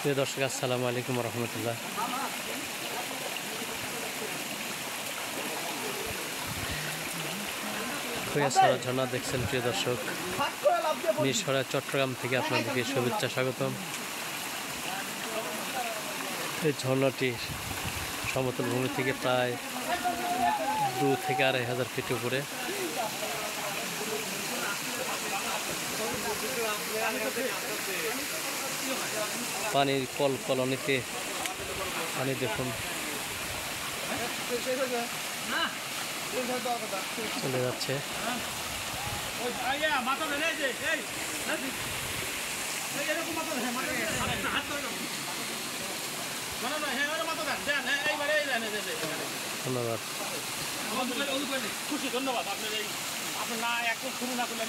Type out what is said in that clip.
প্রিয় দর্শক, আসসালামু আলাইকুম রহমতুল্লাহ। খৈয়াছড়া ঝর্ণা দেখছেন প্রিয় দর্শক। মিরসরাই চট্টগ্রাম থেকে আপনাদেরকে শুভেচ্ছা স্বাগতম। এই ঝর্ণাটি সমতল ভূমি থেকে প্রায় 2 থেকে 2,500 ফিট উপরে। পানির কলকলনিতে পানি দেখুন চলে যাচ্ছে। ধন্যবাদ। খুশি, ধন্যবাদ। আপনার না একদম শুরু না করলে